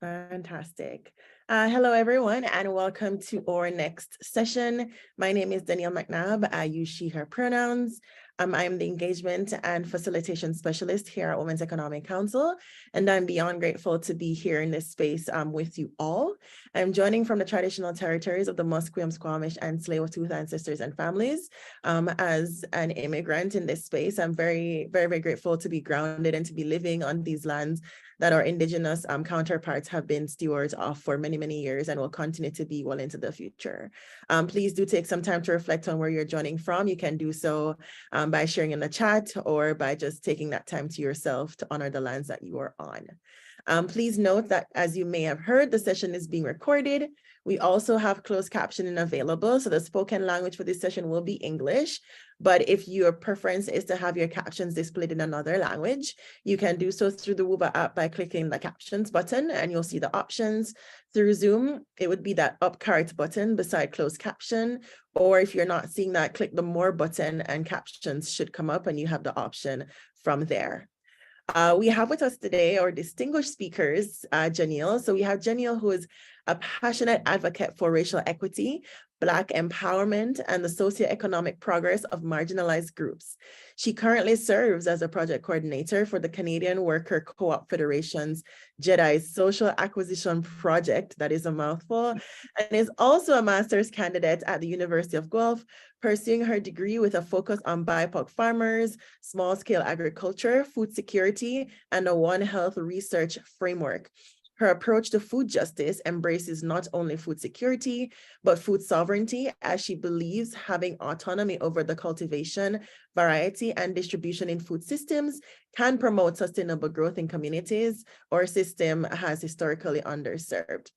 Fantastic. Hello, everyone, and welcome to our next session. My name is Danielle McNabb. I use she, her pronouns. I'm the engagement and facilitation specialist here at Women's Economic Council, and I'm beyond grateful to be here in this space with you all. I'm joining from the traditional territories of the Musqueam, Squamish, and Tsleil-Waututh ancestors and families. As an immigrant in this space, I'm very, very, very grateful to be grounded and to be living on these lands that our Indigenous counterparts have been stewards of for many, many years and will continue to be well into the future. Please do take some time to reflect on where you're joining from. You can do so by sharing in the chat or by just taking that time to yourself to honor the lands that you are on. Please note that, as you may have heard, the session is being recorded. We also have closed captioning available, so the spoken language for this session will be English. But if your preference is to have your captions displayed in another language, you can do so through the Wooba app by clicking the captions button, and you'll see the options. Through Zoom, it would be that up card button beside closed caption. Or if you're not seeing that, click the more button and captions should come up and you have the option from there. We have with us today our distinguished speakers, Janelle. So we have Janelle, who is a passionate advocate for racial equity, Black empowerment, and the socioeconomic progress of marginalized groups. She currently serves as a project coordinator for the Canadian Worker Co-op Federation's JEDI Social Acquisition Project, that is a mouthful, and is also a master's candidate at the University of Guelph, pursuing her degree with a focus on BIPOC farmers, small-scale agriculture, food security, and a One Health research framework. Her approach to food justice embraces not only food security, but food sovereignty, as she believes having autonomy over the cultivation, variety, and distribution in food systems can promote sustainable growth in communities our system has historically underserved.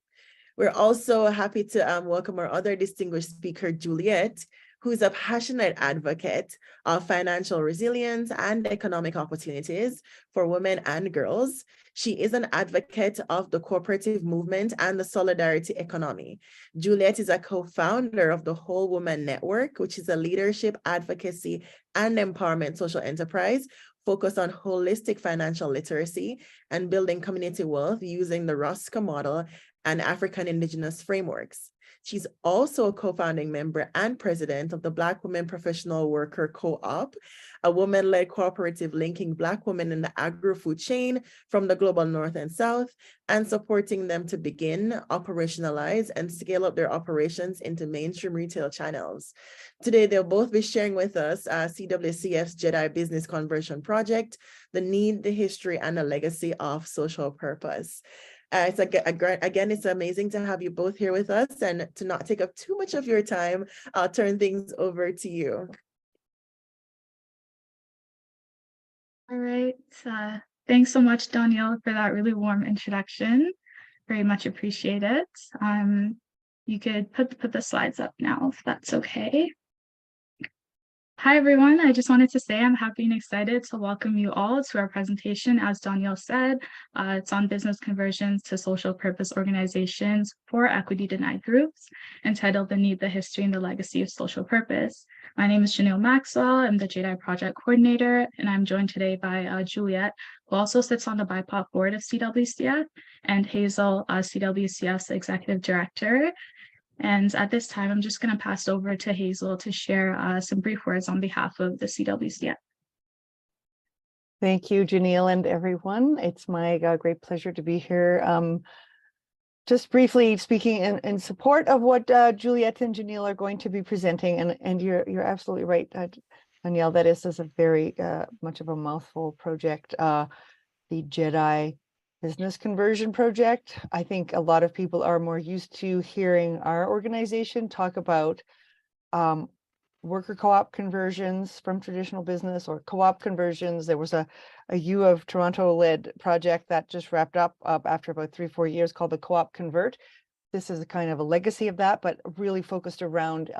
We're also happy to welcome our other distinguished speaker, Juliet, who's a passionate advocate of financial resilience and economic opportunities for women and girls. She is an advocate of the cooperative movement and the solidarity economy. Juliet is a co-founder of the Whole Woman Network, which is a leadership, advocacy, and empowerment social enterprise focused on holistic financial literacy and building community wealth using the Rosca model and African Indigenous frameworks. She's also a co-founding member and president of the Black Women Professional Worker Co-op, a woman-led cooperative linking Black women in the agri-food chain from the global North and South, and supporting them to begin, operationalize, and scale up their operations into mainstream retail channels. Today, they'll both be sharing with us CWCF's JEDI Business Conversion Project, the need, the history, and the legacy of social purpose. Again, it's amazing to have you both here with us, and to not take up too much of your time, I'll turn things over to you. All right. Thanks so much, Danielle, for that really warm introduction. Very much appreciate it. You could put the slides up now, if that's okay. Hi, everyone. I just wanted to say I'm happy and excited to welcome you all to our presentation. As Danielle said, it's on business conversions to social purpose organizations for equity denied groups, entitled The Need, the History, and the Legacy of Social Purpose. My name is Janelle Maxwell. I'm the JEDI project coordinator, and I'm joined today by Juliet, who also sits on the BIPOC board of CWCF, and Hazel, CWCF's executive director. And at this time, I'm just going to pass over to Hazel to share some brief words on behalf of the CWCF. Thank you, Janelle, and everyone. It's my great pleasure to be here. Just briefly speaking in support of what Juliet and Janelle are going to be presenting, and you're absolutely right, Danielle, that is a very much of a mouthful project, the JEDI Business Conversion Project. I think a lot of people are more used to hearing our organization talk about worker co-op conversions from traditional business, or co-op conversions. There was a U of Toronto-led project that just wrapped up after about 3-4 years called the Co-op Convert. This is a kind of a legacy of that, but really focused around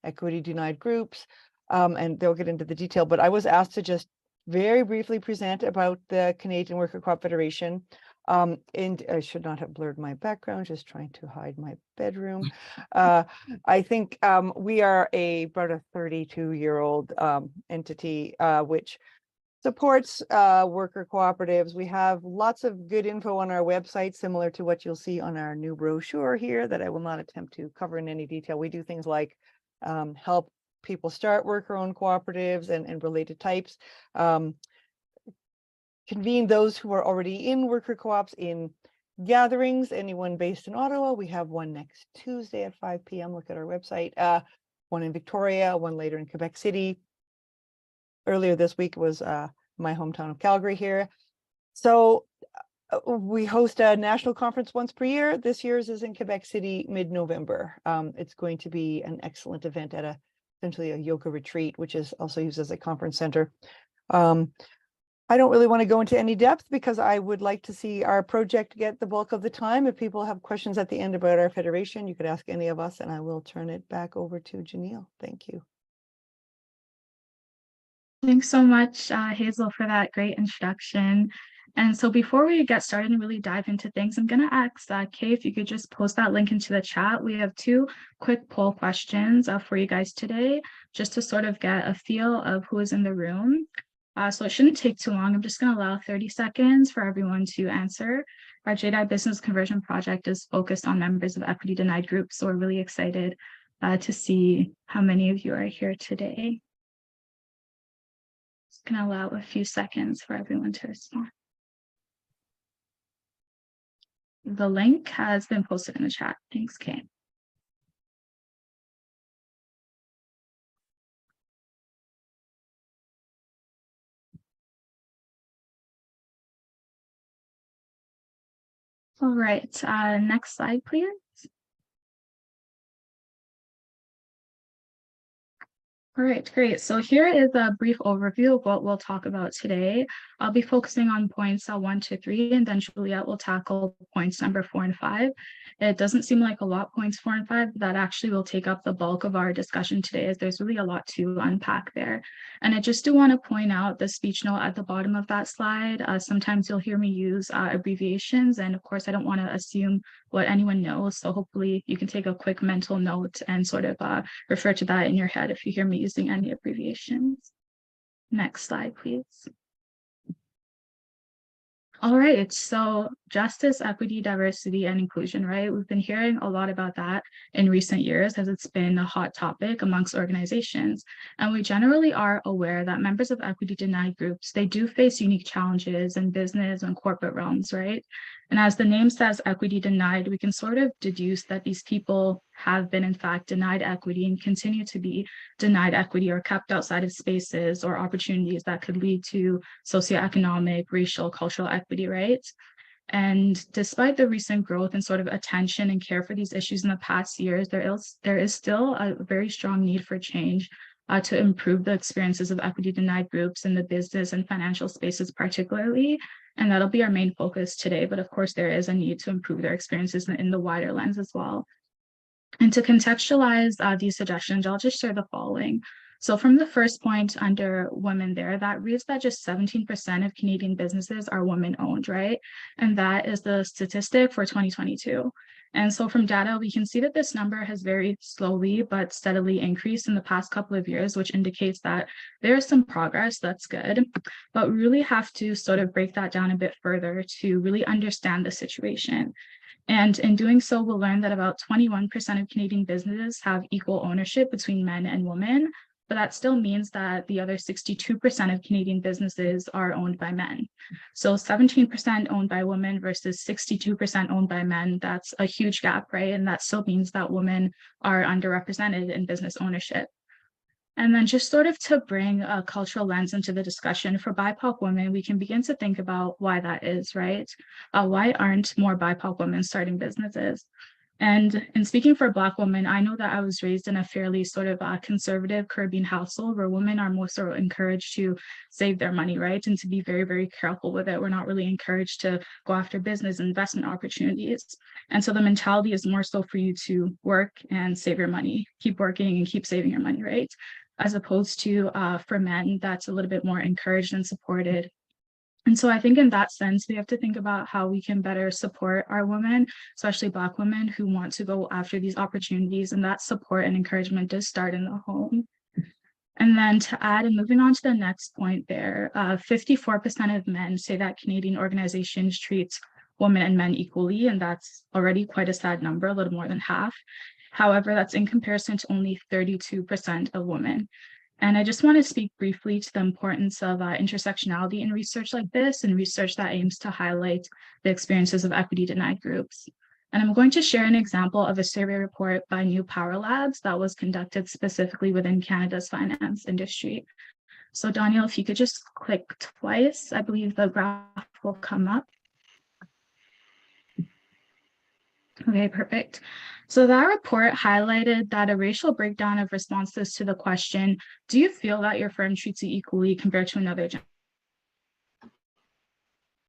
equity denied groups, and they'll get into the detail. But I was asked to just very briefly present about the Canadian Worker Co-op Federation. And I should not have blurred my background, just trying to hide my bedroom. I think we are about a 32-year-old entity, which supports worker cooperatives. We have lots of good info on our website, similar to what you'll see on our new brochure here that I will not attempt to cover in any detail. We do things like help people start worker-owned cooperatives and related types, convene those who are already in worker co-ops in gatherings. Anyone based in Ottawa, we have one next Tuesday at 5 p.m. Look at our website. One in Victoria, one later in Quebec City. Earlier this week was my hometown of Calgary here. So we host a national conference once per year. This year's is in Quebec City, mid-November. It's going to be an excellent event at essentially a yoga retreat, which is also used as a conference center. I don't really want to go into any depth because I would like to see our project get the bulk of the time. If people have questions at the end about our federation, you could ask any of us, and I will turn it back over to Janelle. Thank you. Thanks so much, Hazel, for that great introduction. And so before we get started and really dive into things, I'm going to ask Kay if you could just post that link into the chat. We have 2 quick poll questions for you guys today, just to sort of get a feel of who is in the room. So it shouldn't take too long. I'm just going to allow 30 seconds for everyone to answer. Our JDI Business Conversion Project is focused on members of equity denied groups, so we're really excited to see how many of you are here today. Just going to allow a few seconds for everyone to respond. The link has been posted in the chat. Thanks, Kay. All right, next slide, please. All right, great. So here is a brief overview of what we'll talk about today. I'll be focusing on points 1 to 3, and then Juliet will tackle points number 4 and 5. It doesn't seem like a lot, points 4 and 5, but that actually will take up the bulk of our discussion today, as there's really a lot to unpack there. And I just do want to point out the speech note at the bottom of that slide. Sometimes you'll hear me use abbreviations, and of course, I don't want to assume what anyone knows. So hopefully you can take a quick mental note and sort of refer to that in your head if you hear me using any abbreviations. Next slide, please. All right, so justice, equity, diversity, and inclusion, right? We've been hearing a lot about that in recent years as it's been a hot topic amongst organizations. And we generally are aware that members of equity denied groups, they do face unique challenges in business and corporate realms, right? And as the name says, equity denied, we can sort of deduce that these people have been in fact denied equity and continue to be denied equity or kept outside of spaces or opportunities that could lead to socioeconomic, racial, cultural equity, right? And despite the recent growth and sort of attention and care for these issues in the past years, there is still a very strong need for change to improve the experiences of equity denied groups in the business and financial spaces particularly. And that'll be our main focus today. But of course, there is a need to improve their experiences in the wider lens as well. And to contextualize these suggestions, I'll just share the following. So from the first point under women there, that reads that just 17% of Canadian businesses are women-owned, right? And that is the statistic for 2022. And so from data, we can see that this number has very slowly but steadily increased in the past couple of years, which indicates that there is some progress. That's good. But we really have to sort of break that down a bit further to really understand the situation. And in doing so, we'll learn that about 21% of Canadian businesses have equal ownership between men and women, but that still means that the other 62% of Canadian businesses are owned by men. So 17% owned by women versus 62% owned by men, that's a huge gap, right? And that still means that women are underrepresented in business ownership. And then just sort of to bring a cultural lens into the discussion for BIPOC women, we can begin to think about why that is, right? Why aren't more BIPOC women starting businesses? And in speaking for Black women, I know that I was raised in a fairly sort of conservative Caribbean household where women are more sort of encouraged to save their money, right? And to be very, very careful with it. We're not really encouraged to go after business investment opportunities. And so the mentality is more so for you to work and save your money, keep working and keep saving your money, right? As opposed to for men, that's a little bit more encouraged and supported. And so I think in that sense, we have to think about how we can better support our women, especially Black women who want to go after these opportunities. And that support and encouragement does start in the home. And then to add, and moving on to the next point there, 54% of men say that Canadian organizations treat women and men equally, and that's already quite a sad number, a little more than half. However, that's in comparison to only 32% of women. And I just want to speak briefly to the importance of intersectionality in research like this, and research that aims to highlight the experiences of equity-denied groups. And I'm going to share an example of a survey report by New Power Labs that was conducted specifically within Canada's finance industry. So Daniel, if you could just click twice, I believe the graph will come up. Okay, perfect. So that report highlighted that a racial breakdown of responses to the question, do you feel that your firm treats you equally compared to another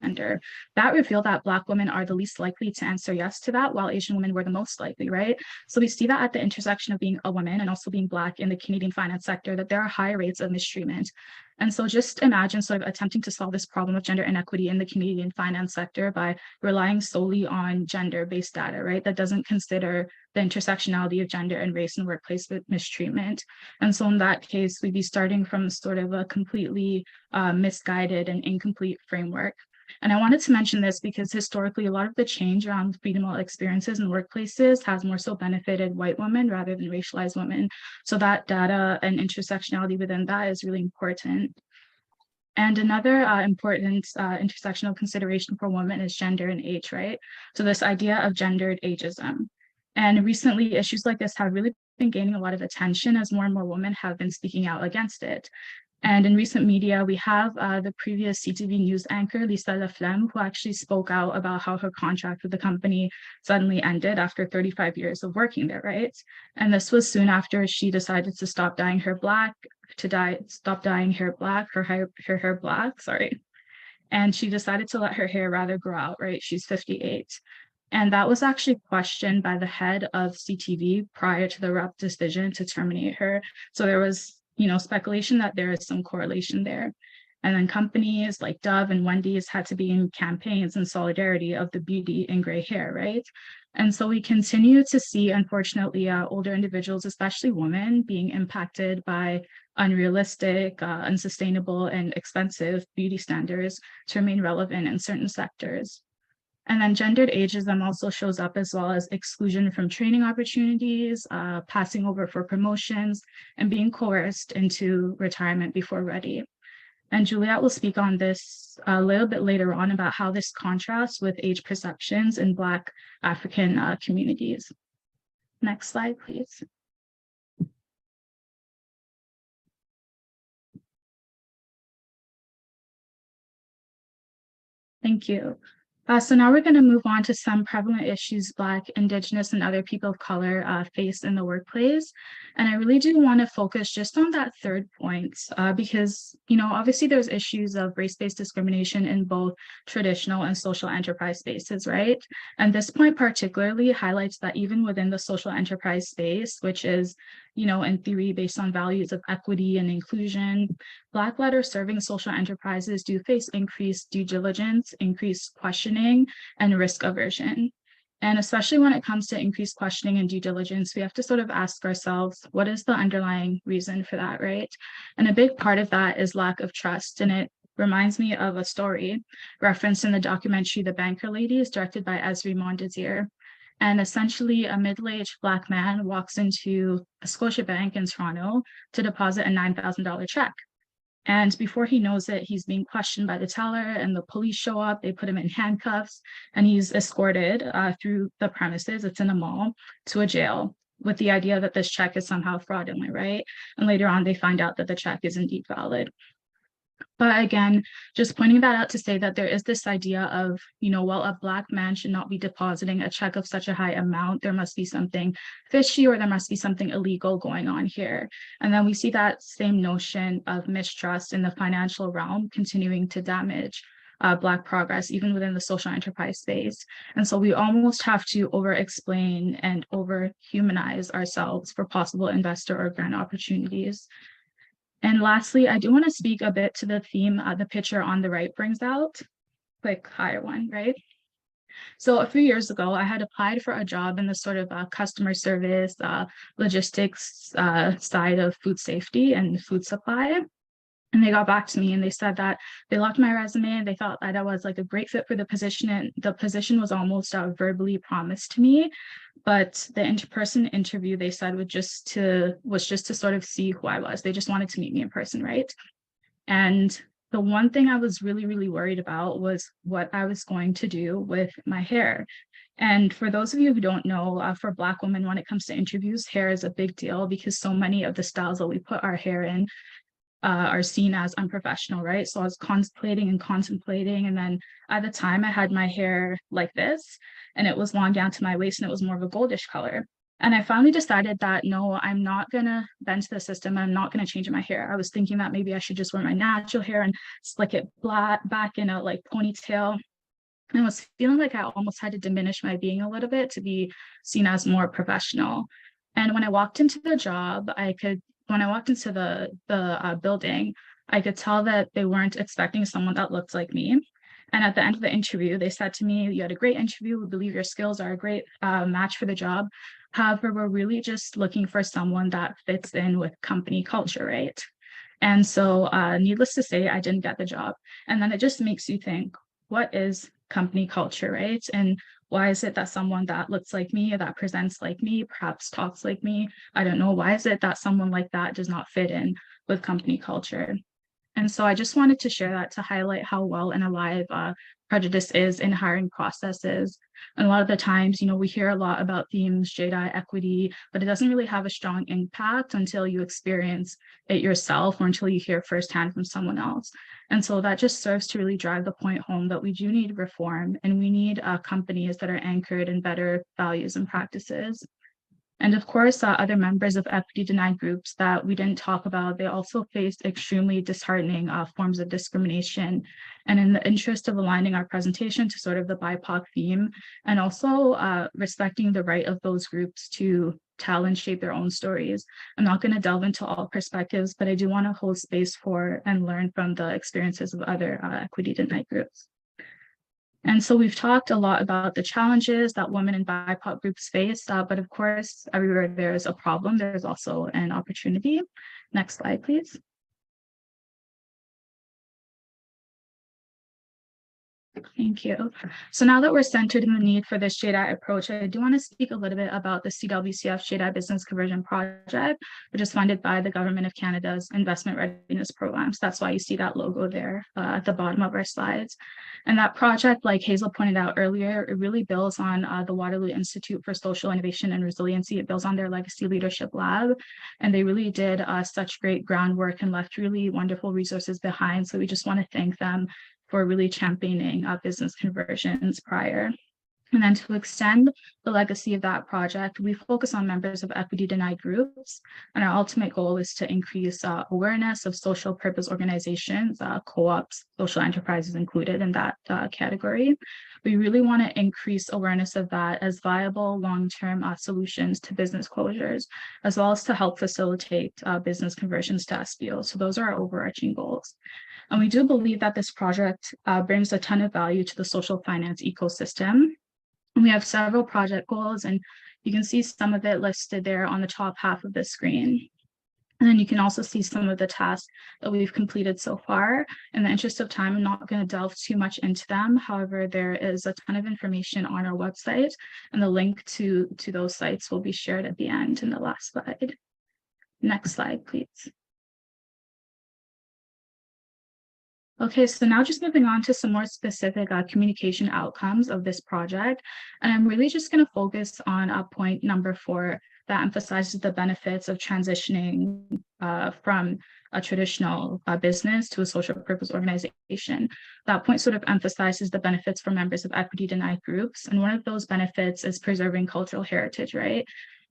gender, that revealed that Black women are the least likely to answer yes to that, while Asian women were the most likely, right? So we see that at the intersection of being a woman and also being Black in the Canadian finance sector, that there are high rates of mistreatment. And so just imagine sort of attempting to solve this problem of gender inequity in the Canadian finance sector by relying solely on gender-based data, right? That doesn't consider the intersectionality of gender and race in workplace mistreatment. And so in that case, we'd be starting from sort of a completely misguided and incomplete framework. And I wanted to mention this because historically, a lot of the change around freedom experiences in workplaces has more so benefited white women rather than racialized women. So that data and intersectionality within that is really important. And another important intersectional consideration for women is gender and age, right? So this idea of gendered ageism. And recently, issues like this have really been gaining a lot of attention as more and more women have been speaking out against it. And in recent media, we have the previous CTV news anchor, Lisa Laflamme, who actually spoke out about how her contract with the company suddenly ended after 35 years of working there, right? And this was soon after she decided to stop dyeing her black, her hair black, sorry. And she decided to let her hair rather grow out, right? She's 58. And that was actually questioned by the head of CTV prior to the rep decision to terminate her. So there was speculation that there is some correlation there. And then companies like Dove and Wendy's had to be in campaigns in solidarity of the beauty and gray hair, right? And so we continue to see, unfortunately, older individuals, especially women, being impacted by unrealistic, unsustainable, and expensive beauty standards to remain relevant in certain sectors. And then gendered ageism also shows up as well as exclusion from training opportunities, passing over for promotions, and being coerced into retirement before ready. And Juliet will speak on this a little bit later on about how this contrasts with age perceptions in Black African communities. Next slide, please. Thank you. So now we're going to move on to some prevalent issues Black, Indigenous, and other people of color face in the workplace. And I really do want to focus just on that third point because, obviously there's issues of race-based discrimination in both traditional and social enterprise spaces, right? And this point particularly highlights that even within the social enterprise space, which is, in theory based on values of equity and inclusion, Black-led or serving social enterprises do face increased due diligence, increased questioning, and risk aversion. And especially when it comes to increased questioning and due diligence, we have to sort of ask ourselves, what is the underlying reason for that, right? And a big part of that is lack of trust. And it reminds me of a story referenced in the documentary The Banker Ladies, directed by Esri Mondesir. And essentially, a middle-aged Black man walks into a Scotiabank in Toronto to deposit a $9,000 check. And before he knows it, he's being questioned by the teller, and the police show up. They put him in handcuffs, and he's escorted through the premises, it's in a mall, to a jail with the idea that this check is somehow fraudulent, right? And later on, they find out that the check is indeed valid. But again, just pointing that out to say that there is this idea of, while a Black man should not be depositing a check of such a high amount, there must be something fishy or there must be something illegal going on here. And then we see that same notion of mistrust in the financial realm continuing to damage Black progress, even within the social enterprise space. And so we almost have to over-explain and over-humanize ourselves for possible investor or grant opportunities. And lastly, I do want to speak a bit to the theme the picture on the right brings out. Click higher one, right? So a few years ago, I had applied for a job in the sort of customer service, logistics side of food safety and food supply. And they got back to me and they said that they loved my resume and they thought that I was like a great fit for the position. And the position was almost verbally promised to me. But the in-person interview, they said, was just to sort of see who I was. They just wanted to meet me in person, right? And the one thing I was really, really worried about was what I was going to do with my hair. And for those of you who don't know, for Black women, when it comes to interviews, hair is a big deal because so many of the styles that we put our hair in are seen as unprofessional, right? So I was contemplating, and then at the time I had my hair like this, and it was long down to my waist, and it was more of a goldish color. And I finally decided that no, I'm not gonna bend to the system. I'm not gonna change my hair. I was thinking that maybe I should just wear my natural hair and slick it back in a like ponytail. And I was feeling like I almost had to diminish my being a little bit to be seen as more professional. And when I walked into the job, when I walked into the building, I could tell that they weren't expecting someone that looked like me. And at the end of the interview, they said to me, "You had a great interview. We believe your skills are a great match for the job. However, we're really just looking for someone that fits in with company culture, right?" And so needless to say, I didn't get the job. And then it just makes you think, what is company culture, right? And why is it that someone that looks like me, that presents like me, perhaps talks like me, I don't know, why is it that someone like that does not fit in with company culture? And so I just wanted to share that to highlight how well and alive prejudice is in hiring processes. And a lot of the times, we hear a lot about themes, JDI, equity, but it doesn't really have a strong impact until you experience it yourself or until you hear firsthand from someone else. And so that just serves to really drive the point home that we do need reform and we need companies that are anchored in better values and practices. And of course, other members of equity denied groups that we didn't talk about, they also faced extremely disheartening forms of discrimination. And in the interest of aligning our presentation to sort of the BIPOC theme, and also respecting the right of those groups to tell and shape their own stories, I'm not going to delve into all perspectives, but I do want to hold space for and learn from the experiences of other equity denied groups. And so we've talked a lot about the challenges that women in BIPOC groups face, but of course, everywhere there is a problem, there's also an opportunity. Next slide, please. Thank you. So now that we're centered in the need for this JDI approach, I do want to speak a little bit about the CWCF JDI Business Conversion Project, which is funded by the Government of Canada's Investment Readiness Programs. That's why you see that logo there at the bottom of our slides. And that project, like Hazel pointed out earlier, it really builds on the Waterloo Institute for Social Innovation and Resiliency. It builds on their Legacy Leadership Lab. And they really did such great groundwork and left really wonderful resources behind. So we just want to thank them for really championing business conversions prior. And then to extend the legacy of that project, we focus on members of equity denied groups. And our ultimate goal is to increase awareness of social purpose organizations, co-ops, social enterprises included in that category. We really want to increase awareness of that as viable long-term solutions to business closures, as well as to help facilitate business conversions to SBO. So those are our overarching goals. And we do believe that this project brings a ton of value to the social finance ecosystem. And we have several project goals, and you can see some of it listed there on the top half of the screen. And then you can also see some of the tasks that we've completed so far. In the interest of time, I'm not going to delve too much into them. However, there is a ton of information on our website, and the link to those sites will be shared at the end in the last slide. Next slide, please. Okay, so now just moving on to some more specific communication outcomes of this project. And I'm really just going to focus on point number 4 that emphasizes the benefits of transitioning from a traditional business to a social purpose organization. That point sort of emphasizes the benefits for members of equity denied groups. And one of those benefits is preserving cultural heritage, right?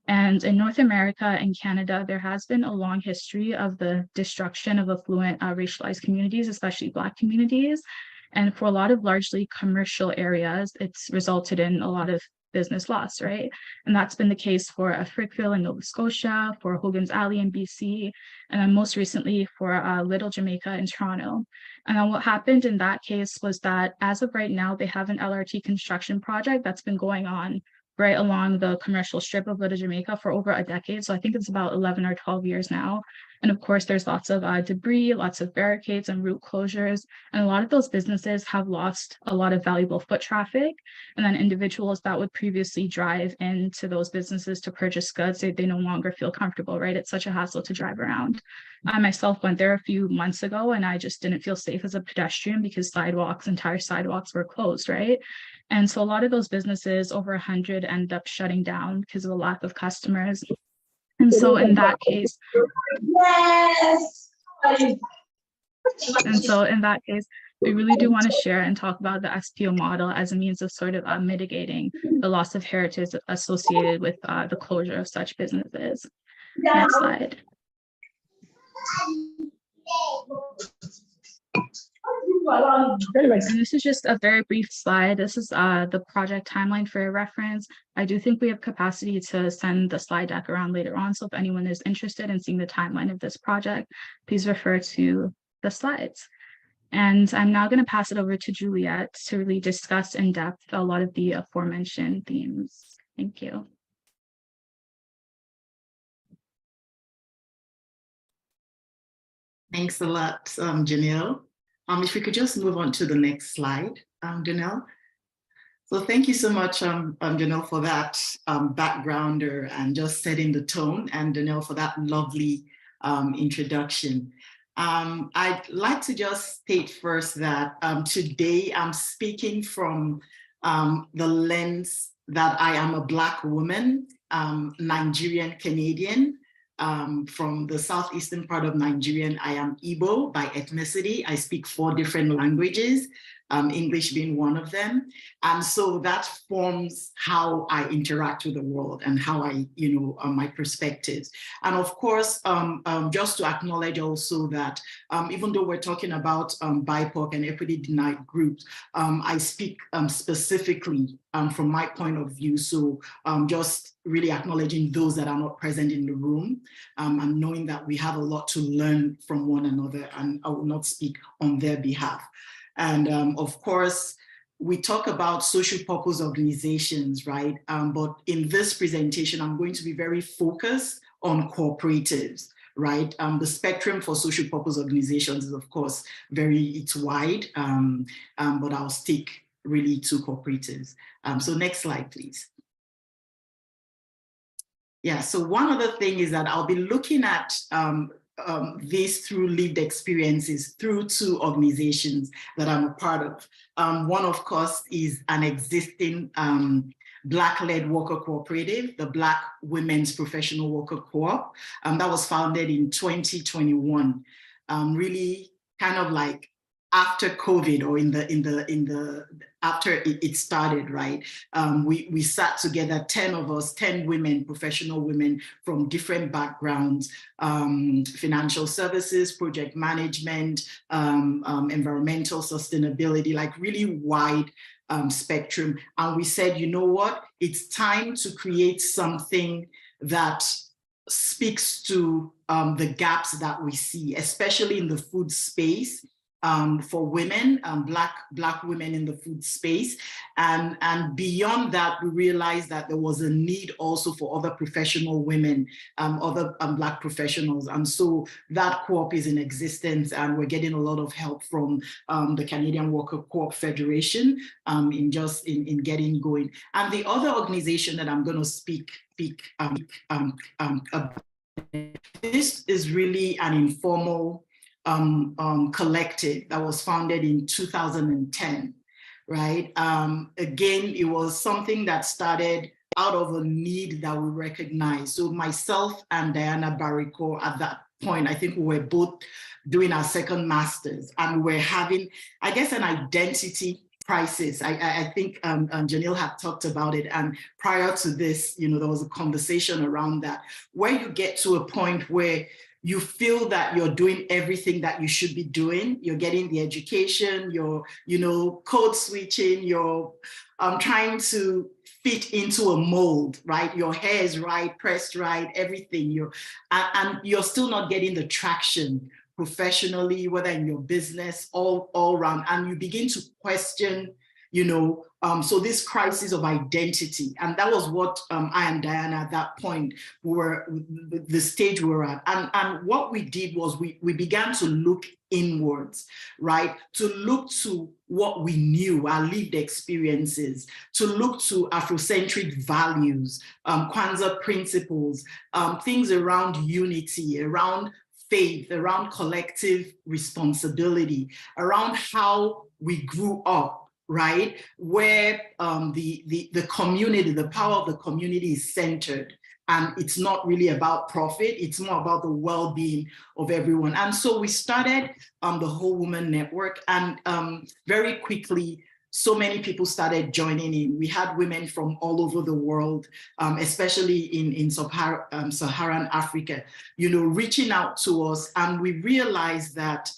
And in North America and Canada, there has been a long history of the destruction of affluent racialized communities, especially Black communities. And for a lot of largely commercial areas, it's resulted in a lot of business lost, right? And that's been the case for Frickville in Nova Scotia, for Hogan's Alley in BC, and then most recently for Little Jamaica in Toronto. And then what happened in that case was that as of right now, they have an LRT construction project that's been going on right along the commercial strip of Little Jamaica for over a decade. So I think it's about 11 or 12 years now. And of course, there's lots of debris, lots of barricades and route closures. And a lot of those businesses have lost a lot of valuable foot traffic. And then individuals that would previously drive into those businesses to purchase goods, they no longer feel comfortable, right? It's such a hassle to drive around. I myself went there a few months ago and I just didn't feel safe as a pedestrian because entire sidewalks were closed, right? And so a lot of those businesses, over 100, end up shutting down because of the lack of customers. And so in that case, we really do want to share and talk about the SPO model as a means of sort of mitigating the loss of heritage associated with the closure of such businesses. Next slide. And this is just a very brief slide. This is the project timeline for your reference. I do think we have capacity to send the slide deck around later on. So if anyone is interested in seeing the timeline of this project, please refer to the slides. And I'm now going to pass it over to Juliet to really discuss in depth a lot of the aforementioned themes. Thank you. Thanks a lot, Janelle. If we could just move on to the next slide, Janelle. So thank you so much, Janelle, for that backgrounder and just setting the tone, and Janelle for that lovely introduction. I'd like to just state first that today I'm speaking from the lens that I am a Black woman, Nigerian Canadian, from the southeastern part of Nigeria. I am Igbo by ethnicity. I speak 4 different languages, English being one of them. And so that forms how I interact with the world and how I, my perspectives. And of course, just to acknowledge also that even though we're talking about BIPOC and equity denied groups, I speak specifically from my point of view. So just really acknowledging those that are not present in the room and knowing that we have a lot to learn from one another, and I will not speak on their behalf. And of course, we talk about social purpose organizations, right? But in this presentation, I'm going to be very focused on cooperatives, right? The spectrum for social purpose organizations is, of course, it's wide, but I'll stick really to cooperatives. So next slide, please. Yeah, so one other thing is that I'll be looking at this through lived experiences through 2 organizations that I'm a part of. One, of course, is an existing Black-led worker cooperative, the Black Women's Professional Worker Co-op, that was founded in 2021. Really kind of like after COVID, or after it started, right? We sat together, 10 of us, 10 women, professional women from different backgrounds, financial services, project management, environmental sustainability, like really wide spectrum. And we said, you know what? It's time to create something that speaks to the gaps that we see, especially in the food space. For women, Black women in the food space. And beyond that, we realized that there was a need also for other professional women, other Black professionals. And so that co-op is in existence, and we're getting a lot of help from the Canadian Worker Co-op Federation in getting going. And the other organization that I'm going to speak about, this is really an informal collective that was founded in 2010, right? Again, it was something that started out of a need that we recognized. So myself and Diana Barrico at that point, I think we were both doing our second masters, and we were having, I guess, an identity crisis. I think Janelle had talked about it, and prior to this, there was a conversation around that, where you get to a point where you feel that you're doing everything that you should be doing. You're getting the education, you're, code switching, you're trying to fit into a mold, right? Your hair is right, pressed right, everything. And you're still not getting the traction professionally, whether in your business, all around, and you begin to question, so this crisis of identity. And that was what I and Diana at that point were, the stage we were at. And what we did was we began to look inwards, right? To look to what we knew, our lived experiences, to look to Afrocentric values, Kwanzaa principles, things around unity, around faith, around collective responsibility, around how we grew up, right? Where the community, the power of the community is centered. And it's not really about profit, it's more about the well-being of everyone. And so we started the Whole Woman Network, and very quickly, so many people started joining in. We had women from all over the world, especially in Saharan Africa, reaching out to us. And we realized that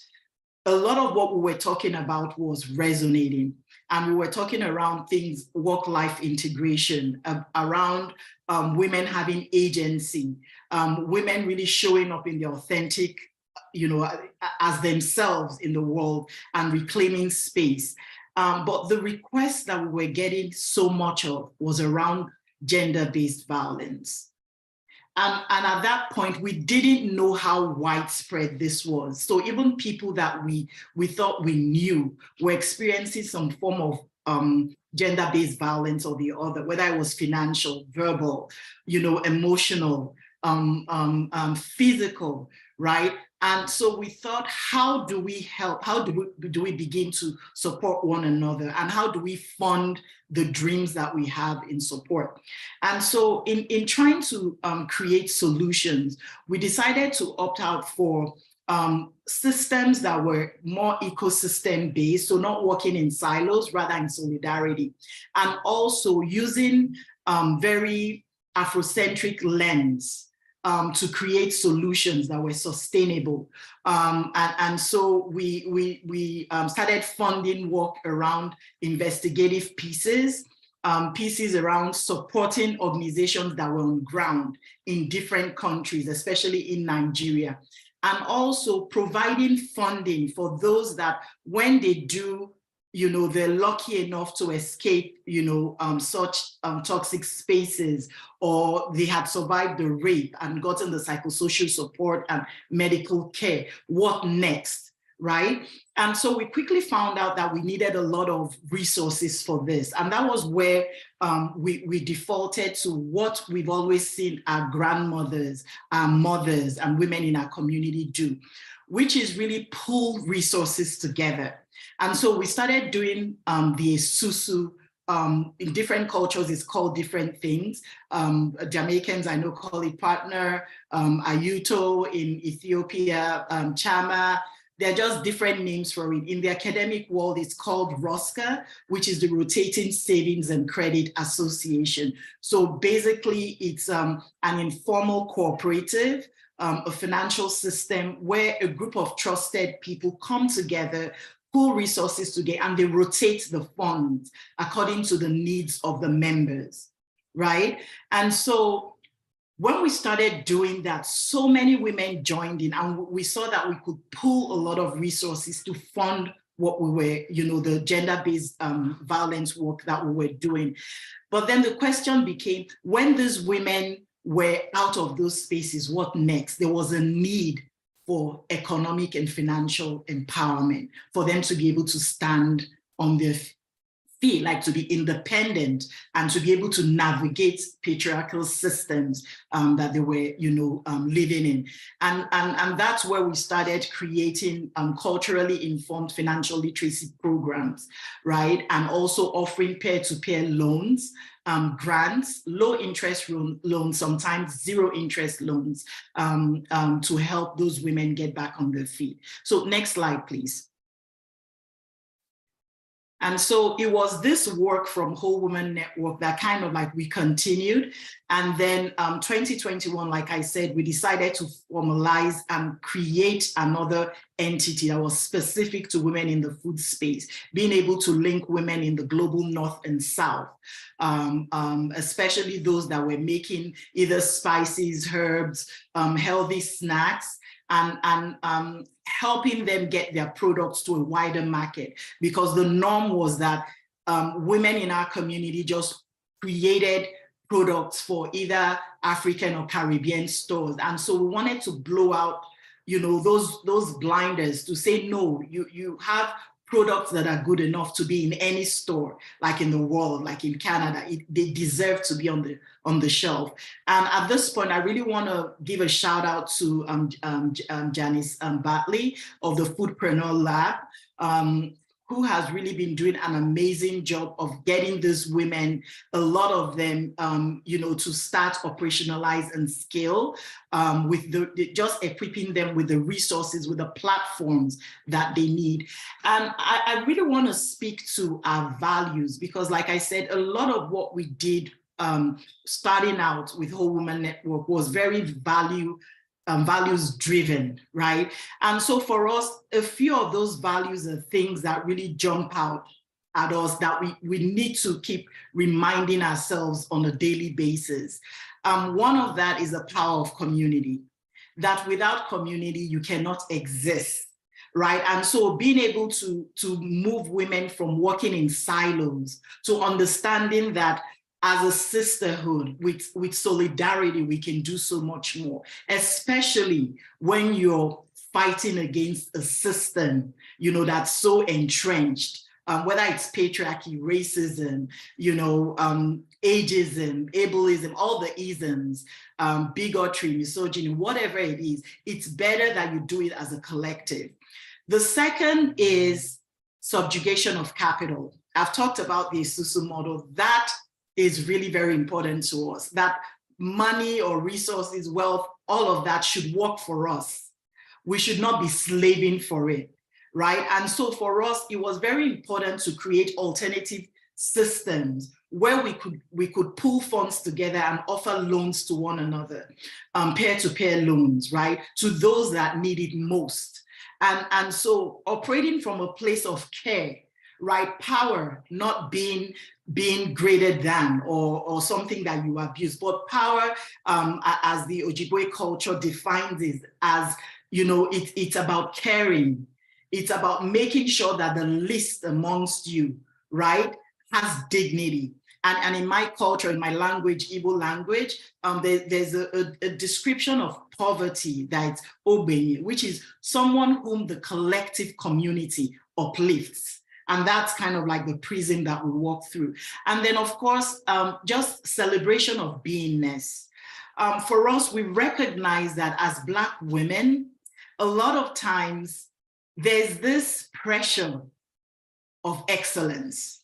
a lot of what we were talking about was resonating. And we were talking around things, work-life integration, around women having agency, women really showing up in the authentic, as themselves in the world and reclaiming space. But the request that we were getting so much of was around gender-based violence. And at that point, we didn't know how widespread this was. So even people that we thought we knew were experiencing some form of gender-based violence or the other, whether it was financial, verbal, emotional, physical, right? And so we thought, how do we help? How do we begin to support one another? And how do we fund the dreams that we have in support? And so in trying to create solutions, we decided to opt out for systems that were more ecosystem based, so not working in silos, rather in solidarity, and also using very Afrocentric lens to create solutions that were sustainable. And so we started funding work around investigative pieces, pieces around supporting organizations that were on ground in different countries, especially in Nigeria, and also providing funding for those that when they do, they're lucky enough to escape, such toxic spaces, or they had survived the rape and gotten the psychosocial support and medical care. What next, right? And so we quickly found out that we needed a lot of resources for this. And that was where we defaulted to what we've always seen our grandmothers, our mothers, and women in our community do, which is really pull resources together. And so we started doing the Susu. In different cultures, it's called different things. Jamaicans, I know, call it partner, Ayuto in Ethiopia, Chama. They're just different names for it. In the academic world, it's called ROSCA, which is the Rotating Savings and Credit Association. So basically, it's an informal cooperative, a financial system where a group of trusted people come together, pull resources together, and they rotate the funds according to the needs of the members, right? And so when we started doing that, so many women joined in, and we saw that we could pull a lot of resources to fund what we were, the gender-based violence work that we were doing. But then the question became, when these women were out of those spaces, what next? There was a need for economic and financial empowerment, for them to be able to stand on their feet, like to be independent and to be able to navigate patriarchal systems that they were, living in. And that's where we started creating culturally informed financial literacy programs, right? And also offering peer-to-peer loans, grants, low interest loans, sometimes zero interest loans, to help those women get back on their feet. So next slide, please. And so it was this work from Whole Woman Network that kind of like we continued. And then 2021, like I said, we decided to formalize and create another entity that was specific to women in the food space, being able to link women in the global North and South, especially those that were making either spices, herbs, healthy snacks, and helping them get their products to a wider market, because the norm was that women in our community just created products for either African or Caribbean stores. And so we wanted to blow out, those blinders to say, no, you have products that are good enough to be in any store, like in the world, like in Canada. They deserve to be on the shelf. And at this point, I really want to give a shout out to Janice Batley of the Foodpreneur Lab, who has really been doing an amazing job of getting these women, a lot of them, to start operationalize and scale, with just equipping them with the resources, with the platforms that they need. And I really want to speak to our values, because like I said, a lot of what we did starting out with Whole Woman Network was very values driven, right? And so for us, a few of those values are things that really jump out at us that we need to keep reminding ourselves on a daily basis. One of that is the power of community, that without community, you cannot exist, right? And so being able to move women from working in silos to understanding that as a sisterhood, with solidarity, we can do so much more, especially when you're fighting against a system, that's so entrenched, whether it's patriarchy, racism, ageism, ableism, all the isms, bigotry, misogyny, whatever it is, it's better that you do it as a collective. The second is subjugation of capital. I've talked about the Isusu model. That is really very important to us, that money or resources, wealth, all of that should work for us. We should not be slaving for it, right? And so for us, it was very important to create alternative systems where we could pool funds together and offer loans to one another, peer-to-peer loans, right? To those that need it most. And so operating from a place of care, right? Power not being greater than or something that you abuse, but power, as the Ojibwe culture defines it, as, it's about caring. It's about making sure that the least amongst you, right, has dignity. And in my culture, in my language, Igbo language, there's a description of poverty that's obenye, which is someone whom the collective community uplifts. And that's kind of like the prism that we walk through. And then, of course, just celebration of beingness. For us, we recognize that as Black women, a lot of times there's this pressure of excellence,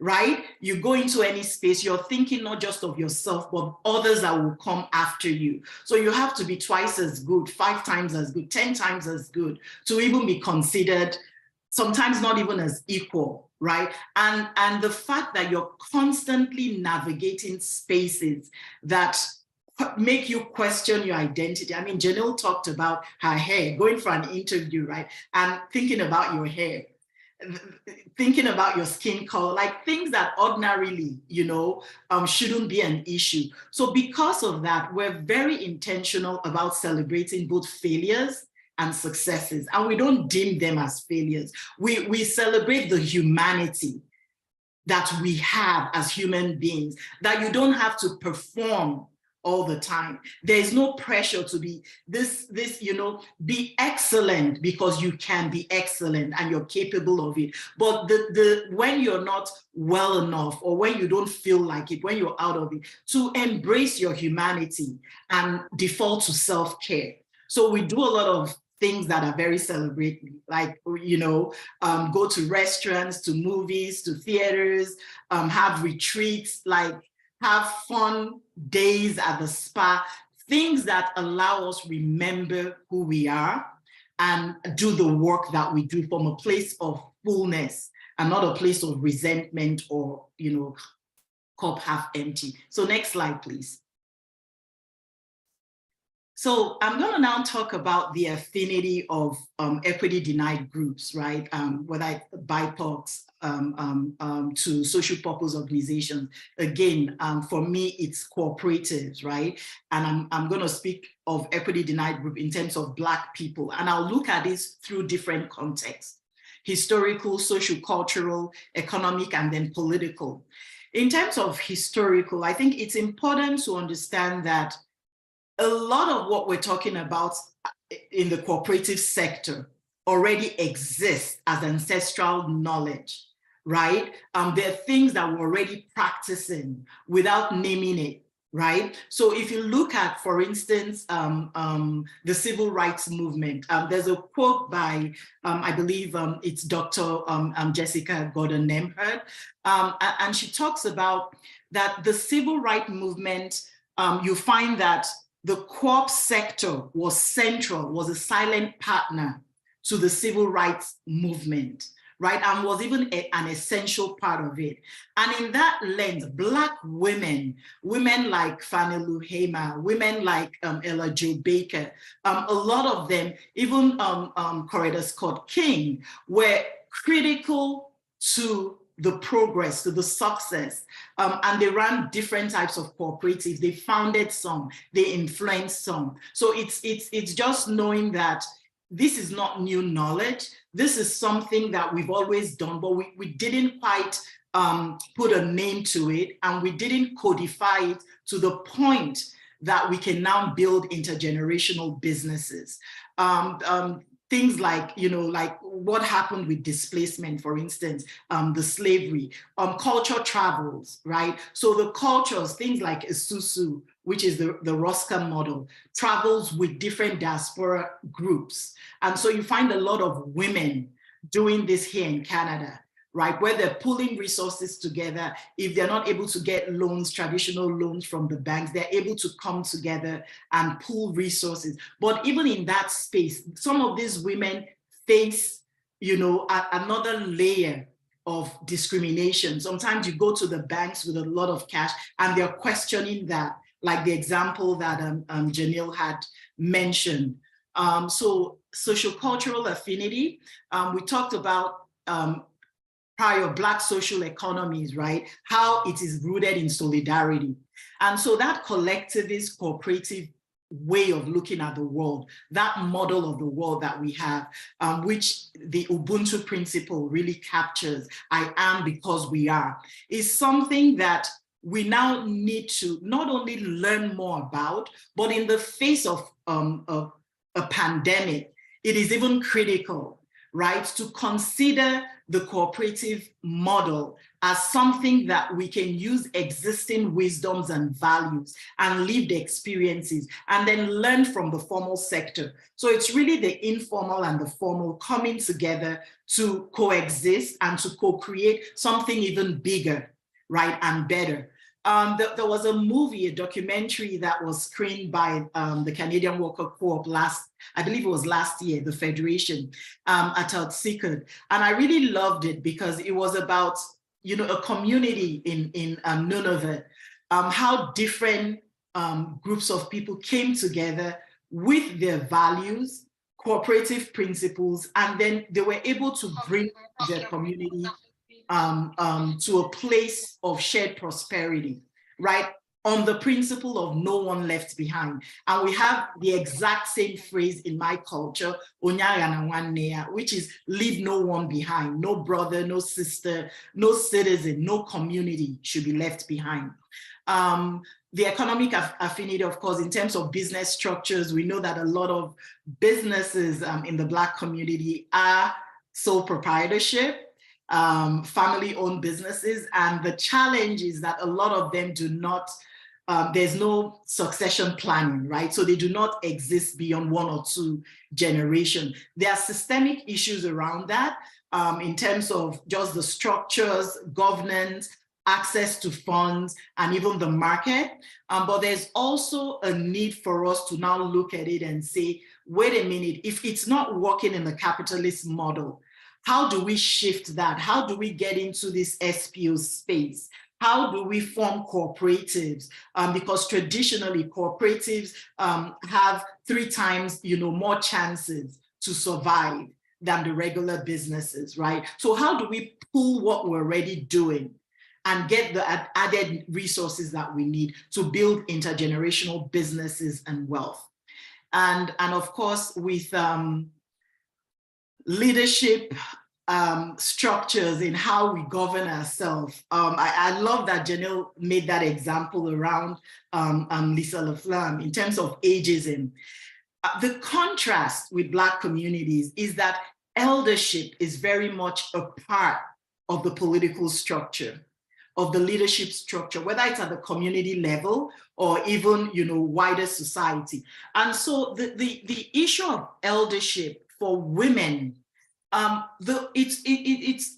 right? You go into any space, you're thinking not just of yourself, but others that will come after you. So you have to be twice as good, 5 times as good, 10 times as good to even be considered, sometimes not even as equal, right? And the fact that you're constantly navigating spaces that make you question your identity. I mean, Janelle talked about her hair, going for an interview, right? And thinking about your hair, thinking about your skin color, like things that ordinarily, shouldn't be an issue. So because of that, we're very intentional about celebrating both failures and successes, and we don't deem them as failures. We celebrate the humanity that we have as human beings, that you don't have to perform all the time. There's no pressure to be be excellent because you can be excellent and you're capable of it. But when you're not well enough, or when you don't feel like it, when you're out of it, to embrace your humanity and default to self-care. So we do a lot of things that are very celebratory, like, go to restaurants, to movies, to theaters, have retreats, like have fun days at the spa, things that allow us remember who we are and do the work that we do from a place of fullness and not a place of resentment or, cup half empty. So next slide, please. So I'm going to now talk about the affinity of equity denied groups, right? Whether BIPOCs to social purpose organizations. Again, for me, it's cooperatives, right? And I'm going to speak of equity denied group in terms of Black people. And I'll look at this through different contexts: historical, social, cultural, economic, and then political. In terms of historical, I think it's important to understand that a lot of what we're talking about in the cooperative sector already exists as ancestral knowledge, right? There are things that we're already practicing without naming it, right? So if you look at, for instance, the civil rights movement, there's a quote by, I believe it's Dr. Jessica Gordon Nemhard, and she talks about that the civil rights movement, you find that the co-op sector was central, was a silent partner to the civil rights movement, right? And was even an essential part of it. And in that lens, Black women like Fannie Lou Hamer, women like Ella Jo Baker, a lot of them, even Coretta Scott King, were critical to the progress, to the success, and they ran different types of cooperatives. They founded some, they influenced some. So it's just knowing that this is not new knowledge. This is something that we've always done, but we didn't quite put a name to it, and we didn't codify it to the point that we can now build intergenerational businesses. Things like, like what happened with displacement, for instance, the slavery, culture travels, right? So the cultures, things like Isusu, which is the Rosca model, travels with different diaspora groups. And so you find a lot of women doing this here in Canada, right? Where they're pulling resources together. If they're not able to get loans, traditional loans from the banks, they're able to come together and pool resources. But even in that space, some of these women face, another layer of discrimination. Sometimes you go to the banks with a lot of cash and they're questioning that, like the example that Janelle had mentioned. So sociocultural affinity, we talked about prior Black social economies, right? How it is rooted in solidarity. And so that collectivist cooperative way of looking at the world, that model of the world that we have, which the Ubuntu principle really captures, I am because we are, is something that we now need to not only learn more about, but in the face of a pandemic, it is even critical, right, to consider the cooperative model as something that we can use existing wisdoms and values and lived experiences and then learn from the formal sector. So it's really the informal and the formal coming together to coexist and to co-create something even bigger, right, and better. There was a movie, a documentary that was screened by the Canadian Worker Co-op I believe it was last year, the Federation at Outsikert. And I really loved it because it was about, a community in Nunavut, how different groups of people came together with their values, cooperative principles, and then they were able to bring their community to a place of shared prosperity, right? On the principle of no one left behind. And we have the exact same phrase in my culture, which is leave no one behind. No brother, no sister, no citizen, no community should be left behind. The economic affinity, of course, in terms of business structures, we know that a lot of businesses in the Black community are sole proprietorship, family-owned businesses, and the challenge is that a lot of them do not, there's no succession planning, right? So they do not exist beyond 1 or 2 generations. There are systemic issues around that in terms of just the structures, governance, access to funds, and even the market. But there's also a need for us to now look at it and say, wait a minute, if it's not working in the capitalist model, how do we shift that? How do we get into this SPO space? How do we form cooperatives? Because traditionally cooperatives have 3 times, more chances to survive than the regular businesses, right? So how do we pull what we're already doing and get the added resources that we need to build intergenerational businesses and wealth? And of course, with leadership structures in how we govern ourselves. I love that Janelle made that example around Lisa LaFlamme in terms of ageism. The contrast with Black communities is that eldership is very much a part of the political structure, of the leadership structure, whether it's at the community level or even, wider society. And so the issue of eldership for women, it's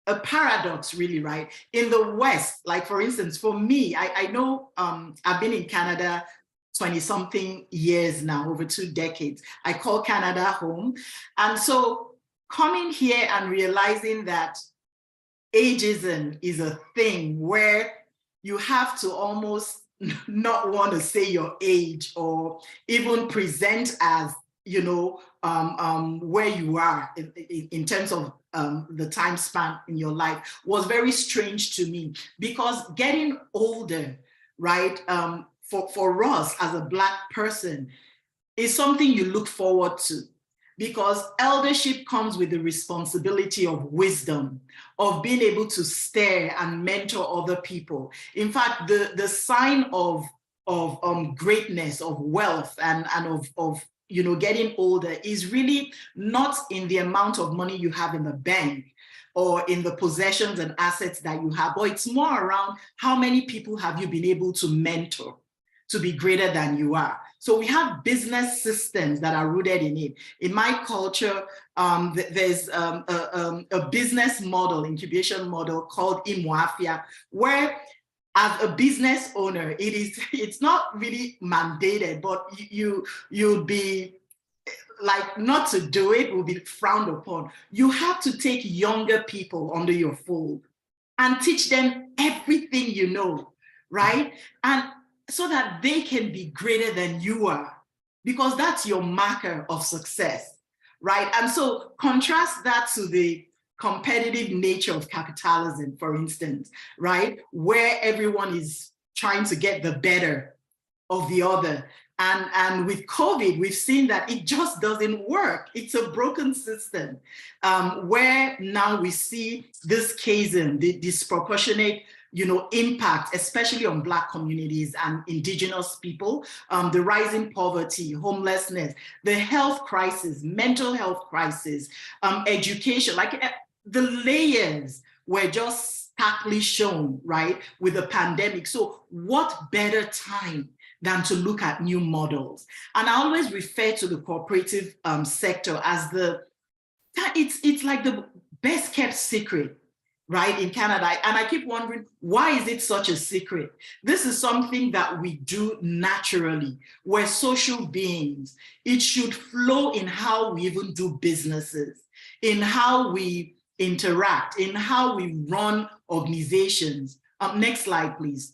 a paradox, really, right? In the West, like for instance, for me, I know I've been in Canada 20-something years now, over 2 decades. I call Canada home. And so coming here and realizing that ageism is a thing where you have to almost not want to say your age or even present as, where you are in terms of the time span in your life was very strange to me, because getting older, right, for us as a Black person is something you look forward to, because eldership comes with the responsibility of wisdom, of being able to steer and mentor other people. In fact, the sign of greatness, of wealth, and of getting older is really not in the amount of money you have in the bank or in the possessions and assets that you have, but it's more around how many people have you been able to mentor to be greater than you are. So we have business systems that are rooted in it. In my culture, there's a business model, incubation model called Imwafia, where as a business owner, it's not really mandated, but you'd be like, not to do it will be frowned upon. You have to take younger people under your fold and teach them everything you know, right? And so that they can be greater than you are, because that's your marker of success, right? And so contrast that to the competitive nature of capitalism, for instance, right? Where everyone is trying to get the better of the other. And with COVID, we've seen that it just doesn't work. It's a broken system, where now we see this chasm, the disproportionate impact, especially on Black communities and indigenous people, the rising poverty, homelessness, the health crisis, mental health crisis, education, like the layers were just starkly shown, right, with the pandemic. So what better time than to look at new models? And I always refer to the cooperative sector as it's like the best kept secret, right, in Canada. And I keep wondering, why is it such a secret? This is something that we do naturally. We're social beings. It should flow in how we even do businesses, in how we interact, in how we run organizations. Next slide, please.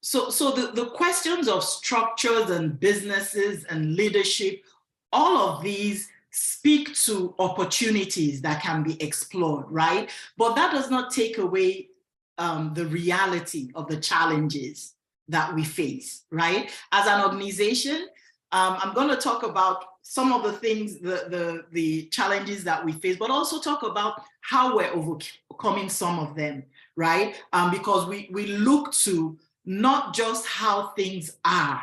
So the questions of structures and businesses and leadership, all of these speak to opportunities that can be explored, right? But that does not take away the reality of the challenges that we face, right? As an organization, I'm going to talk about some of the things, the challenges that we face, but also talk about how we're overcoming some of them, right? Because we look to not just how things are,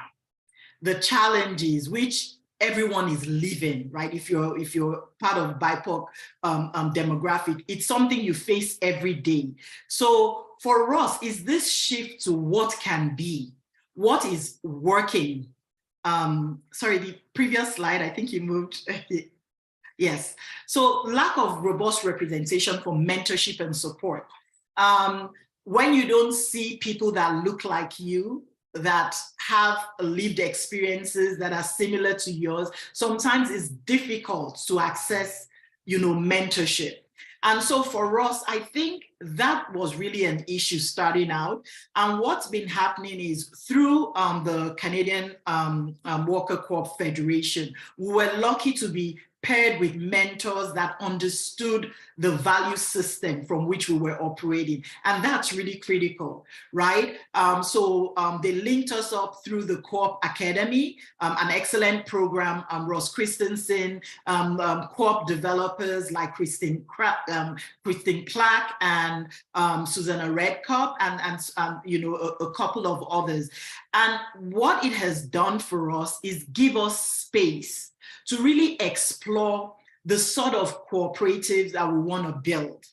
the challenges which everyone is living, right? If you're part of BIPOC demographic, it's something you face every day. So for us, is this shift to what can be, what is working? Sorry, the previous slide, I think you moved. Yes. So lack of robust representation for mentorship and support. When you don't see people that look like you, that have lived experiences that are similar to yours, sometimes it's difficult to access, mentorship. And so for us, I think that was really an issue starting out. And what's been happening is through the Canadian Worker Co-op Federation, we were lucky to be paired with mentors that understood the value system from which we were operating. And that's really critical, right? So they linked us up through the Co-op Academy, an excellent program, Ross Christensen, Co-op developers like Christine Clack and Susanna Redcup and a couple of others. And what it has done for us is give us space to really explore the sort of cooperatives that we want to build,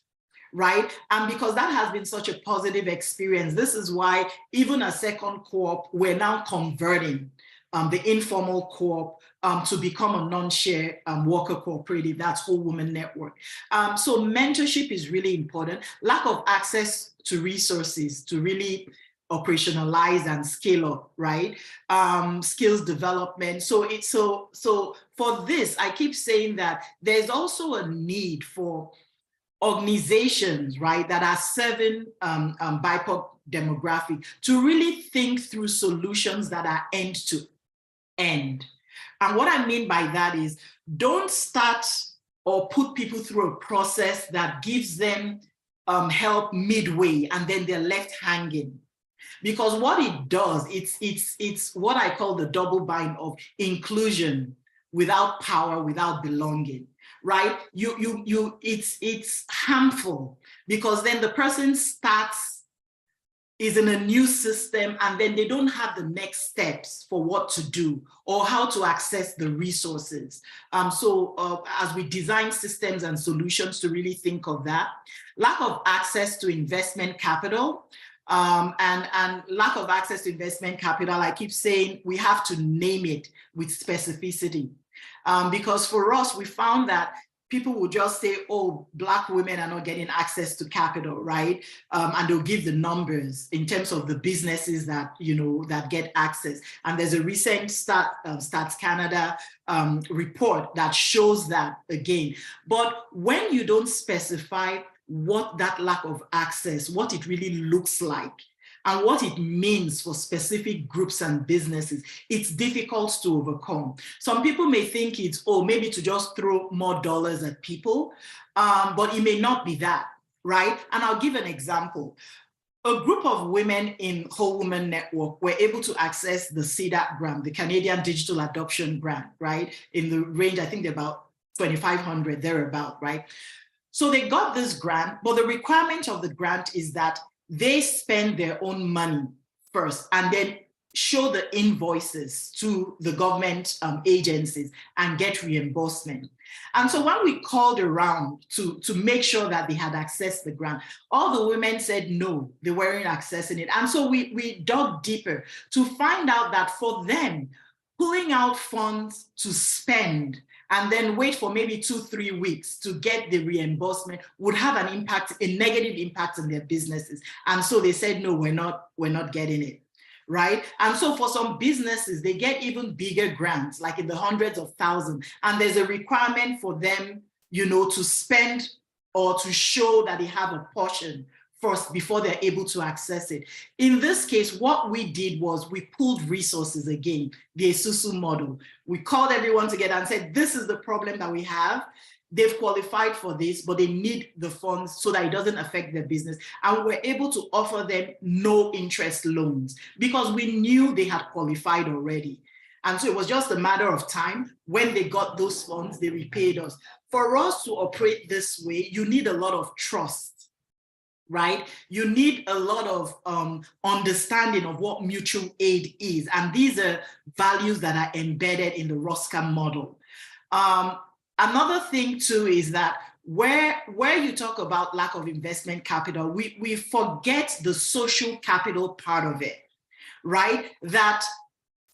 right? And because that has been such a positive experience, this is why even a second co-op, we're now converting the informal co-op to become a non-share worker cooperative, that's Whole Woman Network. So mentorship is really important. Lack of access to resources to really operationalize and scale up, right? Skills development. So for this, I keep saying that there's also a need for organizations, right, that are serving BIPOC demographic to really think through solutions that are end to end. And what I mean by that is don't start or put people through a process that gives them help midway and then they're left hanging. Because what it does, it's what I call the double bind of inclusion without power, without belonging, right? It's harmful because then the person is in a new system and then they don't have the next steps for what to do or how to access the resources. So as we design systems and solutions to really think of that, lack of access to investment capital, and lack of access to investment capital, I keep saying we have to name it with specificity. Because for us, we found that people will just say, oh, Black women are not getting access to capital, right? And they'll give the numbers in terms of the businesses that, that get access. And there's a recent Stats Canada report that shows that again. But when you don't specify what that lack of access, what it really looks like, and what it means for specific groups and businesses, it's difficult to overcome. Some people may think it's, oh, maybe to just throw more dollars at people, but it may not be that, right? And I'll give an example. A group of women in Whole Woman Network were able to access the CDAP grant, the Canadian Digital Adoption Grant, right? In the range, I think they're about 2,500, thereabout, right? So they got this grant, but the requirement of the grant is that they spend their own money first and then show the invoices to the government agencies and get reimbursement. And so when we called around to make sure that they had accessed the grant, all the women said no, they weren't accessing it. And so we dug deeper to find out that for them, pulling out funds to spend and then wait for maybe 2-3 weeks to get the reimbursement would have an impact, a negative impact on their businesses. And so they said, no, we're not getting it, right? And so for some businesses, they get even bigger grants, like in the hundreds of thousands. And there's a requirement for them, to spend or to show that they have a portion first before they're able to access it. In this case, what we did was we pulled resources again, the Esusu model. We called everyone together and said, this is the problem that we have. They've qualified for this, but they need the funds so that it doesn't affect their business. And we're able to offer them no interest loans because we knew they had qualified already. And so it was just a matter of time. When they got those funds, they repaid us. For us to operate this way, you need a lot of trust, right? You need a lot of understanding of what mutual aid is. And these are values that are embedded in the ROSCA model. Another thing too is that where you talk about lack of investment capital, we forget the social capital part of it, right? That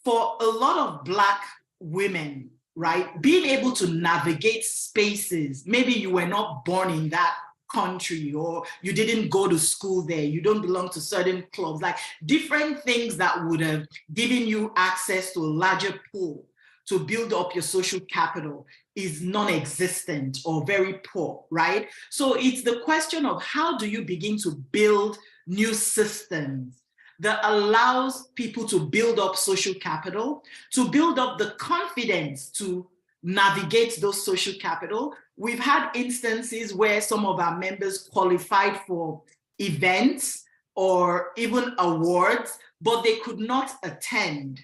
for a lot of Black women, right, being able to navigate spaces, maybe you were not born in that country, or you didn't go to school there, you don't belong to certain clubs, like different things that would have given you access to a larger pool to build up your social capital is non-existent or very poor, right? So it's the question of how do you begin to build new systems that allows people to build up social capital, to build up the confidence to navigate those social capital. We've had instances where some of our members qualified for events or even awards, but they could not attend,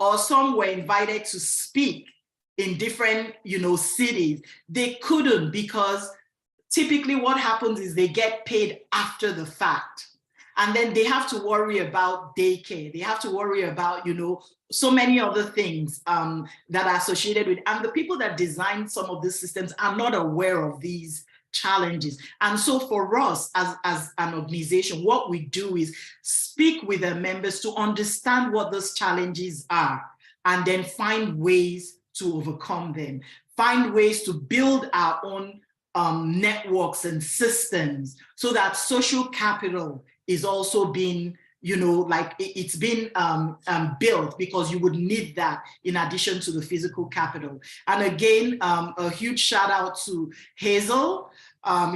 or some were invited to speak in different, cities. They couldn't, because typically what happens is they get paid after the fact. And then they have to worry about daycare. They have to worry about, so many other things that are associated with, and the people that design some of these systems are not aware of these challenges. And so for us as an organization, what we do is speak with the members to understand what those challenges are, and then find ways to overcome them, find ways to build our own networks and systems so that social capital is also being, it's been built, because you would need that in addition to the physical capital. And again, a huge shout out to Hazel.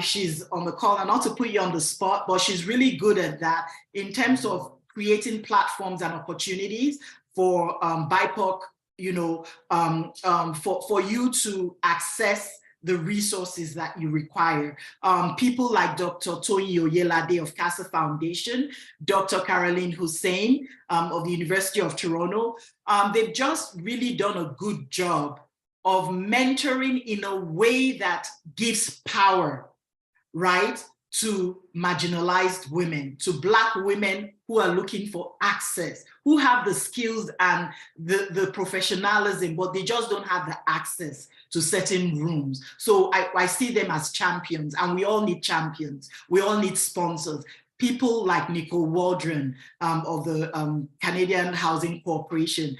She's on the call, and not to put you on the spot, but she's really good at that in terms of creating platforms and opportunities for BIPOC, for you to access the resources that you require. People like Dr. Tony Oyelade of CASA Foundation, Dr. Caroline Hussein of the University of Toronto, they've just really done a good job of mentoring in a way that gives power, right, to marginalized women, to Black women who are looking for access, who have the skills and the professionalism, but they just don't have the access to certain rooms. So I see them as champions, and we all need champions. We all need sponsors. People like Nicole Waldron of the Canadian Housing Corporation.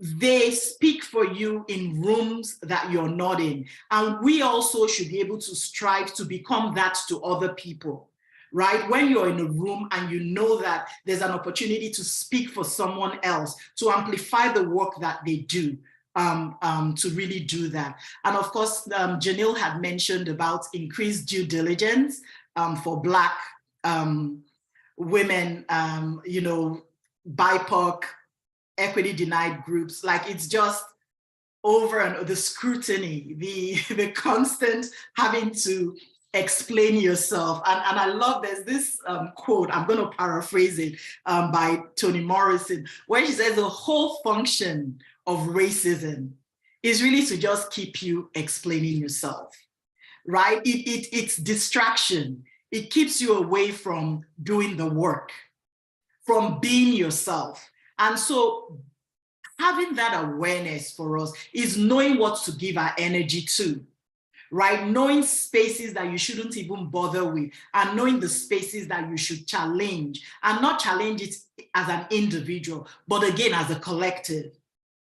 They speak for you in rooms that you're not in. And we also should be able to strive to become that to other people, right? When you're in a room and you know that there's an opportunity to speak for someone else, to amplify the work that they do, to really do that. And of course, Janelle had mentioned about increased due diligence for Black women, BIPOC, equity denied groups. Like, it's just over, and the scrutiny, the constant having to explain yourself. And I love, there's this quote, I'm going to paraphrase it, by Toni Morrison, where she says the whole function of racism is really to just keep you explaining yourself, right? It's distraction. It keeps you away from doing the work, from being yourself. And so having that awareness for us is knowing what to give our energy to, right? Knowing spaces that you shouldn't even bother with, and knowing the spaces that you should challenge, and not challenge it as an individual, but again, as a collective,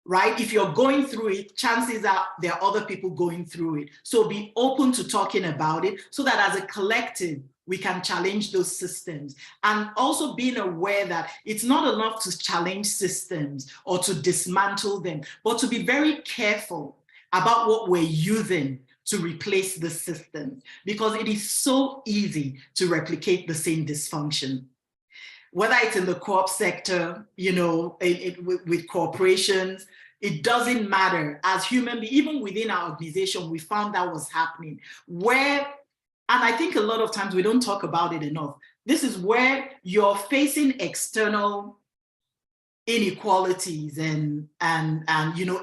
right? If you're going through it, chances are there are other people going through it. So be open to talking about it so that as a collective, we can challenge those systems. And also being aware that it's not enough to challenge systems or to dismantle them, but to be very careful about what we're using to replace the system, because it is so easy to replicate the same dysfunction. Whether it's in the co-op sector, with corporations, it doesn't matter. As human beings, even within our organization, we found that was happening. And I think a lot of times we don't talk about it enough. This is where you're facing external inequalities and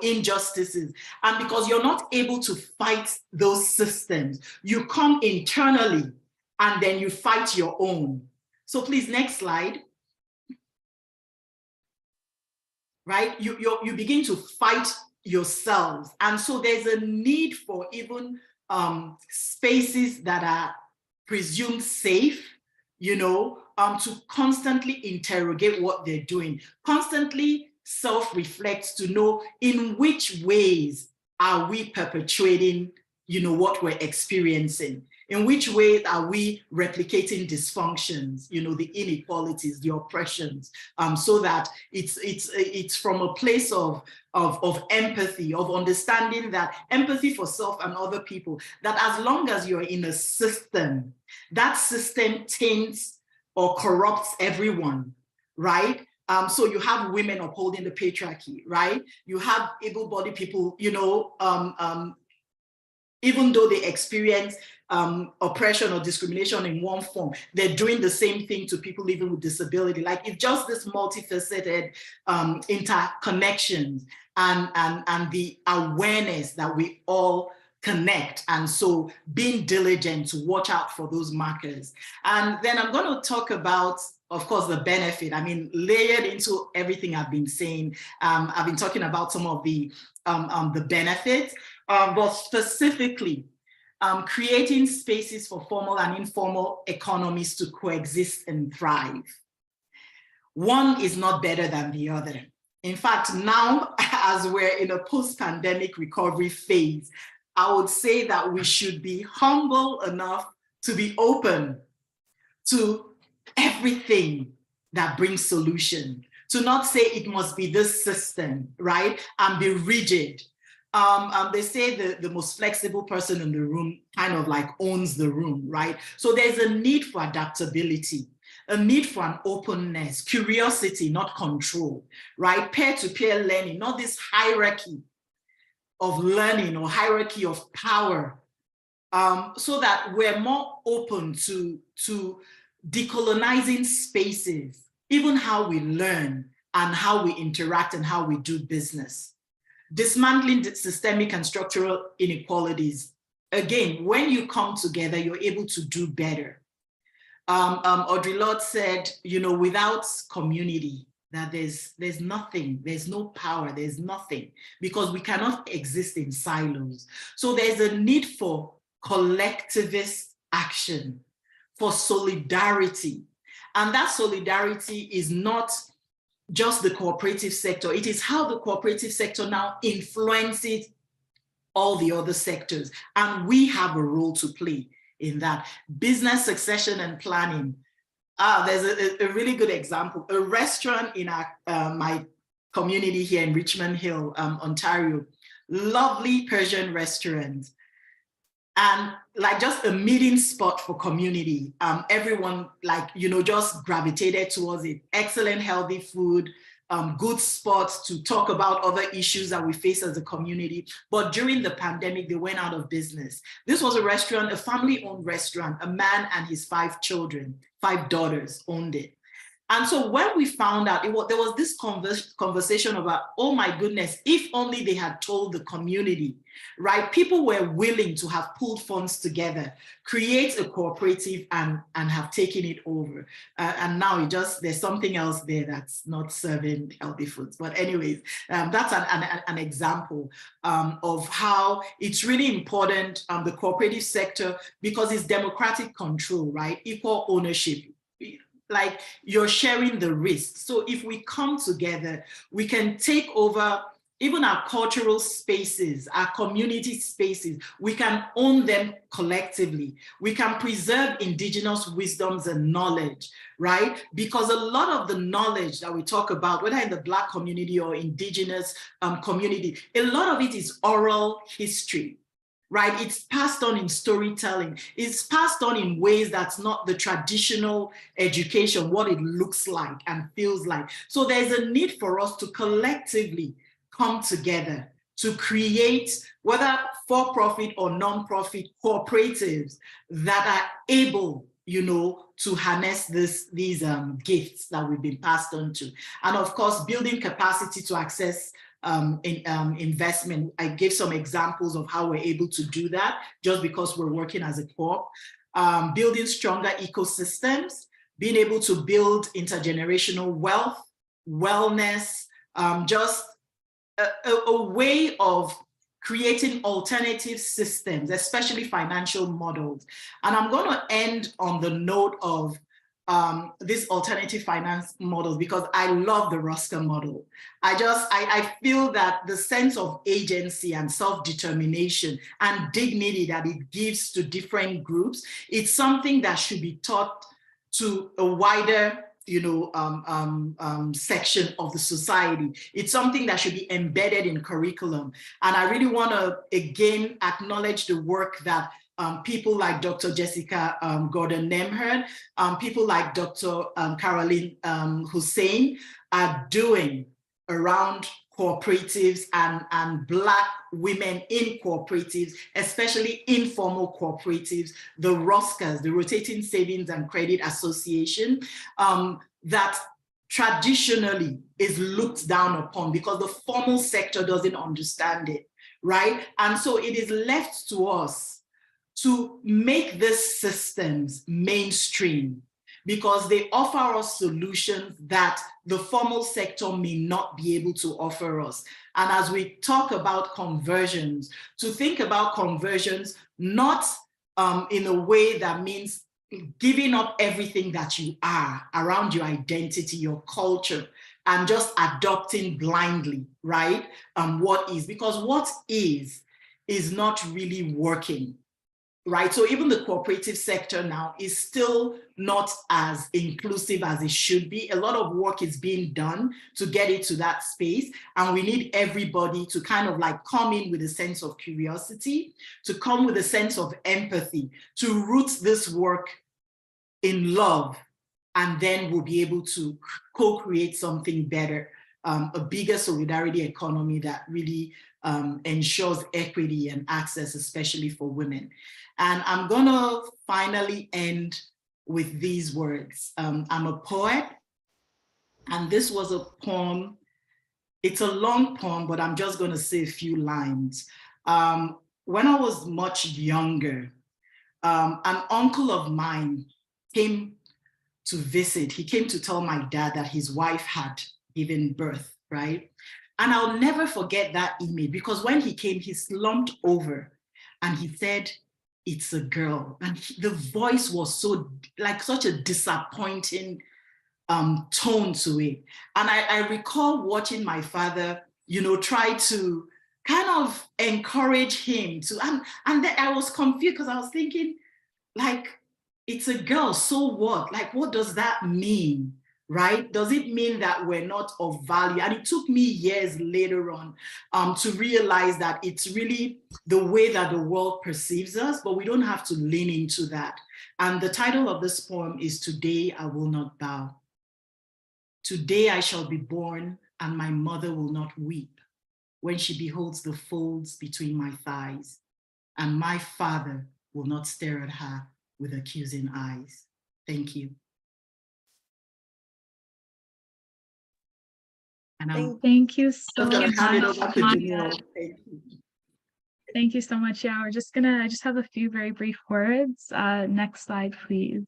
injustices. And because you're not able to fight those systems, you come internally and then you fight your own. So please, next slide. Right? You begin to fight yourselves. And so there's a need for even spaces that are presumed safe, to constantly interrogate what they're doing, constantly self-reflect to know in which ways are we perpetuating, what we're experiencing. In which way are we replicating dysfunctions, the inequalities, the oppressions, so that it's from a place of empathy, of understanding that empathy for self and other people, that as long as you're in a system, that system taints or corrupts everyone, right? So you have women upholding the patriarchy, right? You have able-bodied people, even though they experience oppression or discrimination in one form, they're doing the same thing to people living with disability. Like, it's just this multifaceted interconnections and the awareness that we all connect. And so being diligent to watch out for those markers. And then I'm going to talk about, of course, the benefit. I mean, layered into everything I've been saying, I've been talking about some of the benefits, but specifically creating spaces for formal and informal economies to coexist and thrive. One is not better than the other. In fact, now, as we're in a post-pandemic recovery phase, I would say that we should be humble enough to be open to everything that brings solution, to not say it must be this system, right? And be rigid. They say the most flexible person in the room kind of like owns the room, right? So there's a need for adaptability, a need for an openness, curiosity, not control, right? Peer-to-peer learning, not this hierarchy of learning or hierarchy of power, so that we're more open to decolonizing spaces, even how we learn and how we interact and how we do business. Dismantling the systemic and structural inequalities. Again, when you come together, you're able to do better. Audre Lorde said, without community, that there's nothing, there's no power, there's nothing, because we cannot exist in silos. So there's a need for collectivist action, for solidarity. And that solidarity is not just the cooperative sector. It is how the cooperative sector now influences all the other sectors. And we have a role to play in that. Business succession and planning. There's a really good example. A restaurant in my community here in Richmond Hill, Ontario, lovely Persian restaurant. And like just a meeting spot for community. Everyone just gravitated towards it. Excellent, healthy food, good spots to talk about other issues that we face as a community. But during the pandemic, they went out of business. This was a restaurant, a family-owned restaurant. A man and his 5 children, 5 daughters owned it. And so when we found out, there was this conversation about, oh my goodness, if only they had told the community, right? People were willing to have pulled funds together, create a cooperative and have taken it over. And now there's something else there that's not serving healthy foods. But anyways, that's an example of how it's really important, the cooperative sector, because it's democratic control, right? Equal ownership. Like, you're sharing the risk. So if we come together, we can take over even our cultural spaces, our community spaces. We can own them collectively. We can preserve indigenous wisdoms and knowledge, right? Because a lot of the knowledge that we talk about, whether in the Black community or indigenous community, a lot of it is oral history. Right? It's passed on in storytelling. It's passed on in ways that's not the traditional education, what it looks like and feels like. So there's a need for us to collectively come together to create, whether for-profit or non-profit cooperatives that are able, to harness these gifts that we've been passed on to. And of course, building capacity to access investment. I gave some examples of how we're able to do that just because we're working as a co-op. Building stronger ecosystems, being able to build intergenerational wealth, wellness, just a way of creating alternative systems, especially financial models. And I'm going to end on the note of these alternative finance models, because I love the Rosca model. I feel that the sense of agency and self-determination and dignity that it gives to different groups, it's something that should be taught to a wider section of the society. It's something that should be embedded in curriculum. And I really want to, again, acknowledge the work that people like Dr. Jessica Gordon-Nemherd, people like Dr. Caroline Hussein are doing around cooperatives and Black women in cooperatives, especially informal cooperatives, the ROSCAs, the Rotating Savings and Credit Association, that traditionally is looked down upon because the formal sector doesn't understand it, right? And so it is left to us to make these systems mainstream, because they offer us solutions that the formal sector may not be able to offer us. And as we talk about conversions, to think about conversions not in a way that means giving up everything that you are around your identity, your culture, and just adopting blindly, right? What is, because what is not really working. Right, so even the cooperative sector now is still not as inclusive as it should be. A lot of work is being done to get it to that space, and we need everybody to kind of like come in with a sense of curiosity, to come with a sense of empathy, to root this work in love, and then we'll be able to co-create something better, a bigger solidarity economy that really ensures equity and access, especially for women. And I'm gonna finally end with these words. I'm a poet, and this was a poem. It's a long poem, but I'm just gonna say a few lines. When I was much younger, an uncle of mine came to visit. He came to tell my dad that his wife had given birth, right? And I'll never forget that image, because when he came, he slumped over and he said, "It's a girl." And the voice was so, like, such a disappointing tone to it. And I recall watching my father, try to kind of encourage him to, and then I was confused because I was thinking, like, it's a girl, so what? Like, what does that mean? Right? Does it mean that we're not of value? And it took me years later on to realize that it's really the way that the world perceives us, but we don't have to lean into that. And the title of this poem is "Today I Will Not Bow." Today I shall be born, and my mother will not weep when she beholds the folds between my thighs, and my father will not stare at her with accusing eyes. Thank you. And thank you so much. Hand it over to Janelle. Thank you. Thank you so much. Yeah, I just have a few very brief words. Next slide, please.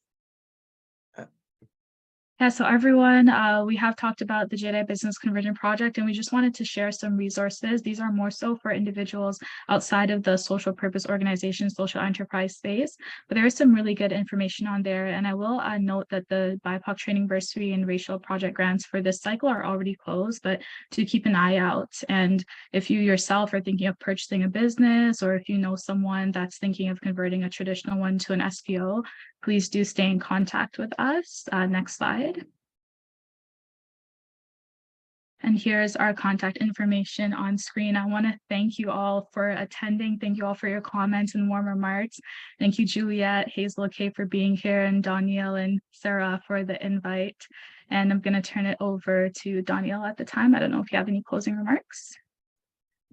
Yeah, so everyone, we have talked about the JEDI Business Conversion Project, and we just wanted to share some resources. These are more so for individuals outside of the social purpose organization, social enterprise space, but there is some really good information on there. And I will note that the BIPOC Training Bursary and Racial Project grants for this cycle are already closed, but do keep an eye out. And if you yourself are thinking of purchasing a business, or if you know someone that's thinking of converting a traditional one to an SPO, please do stay in contact with us. Next slide. And here's our contact information on screen. I want to thank you all for attending. Thank you all for your comments and warm remarks. Thank you, Juliet, Hazel Kay, for being here, and Danielle and Sarah for the invite. And I'm going to turn it over to Danielle at the time. I don't know if you have any closing remarks.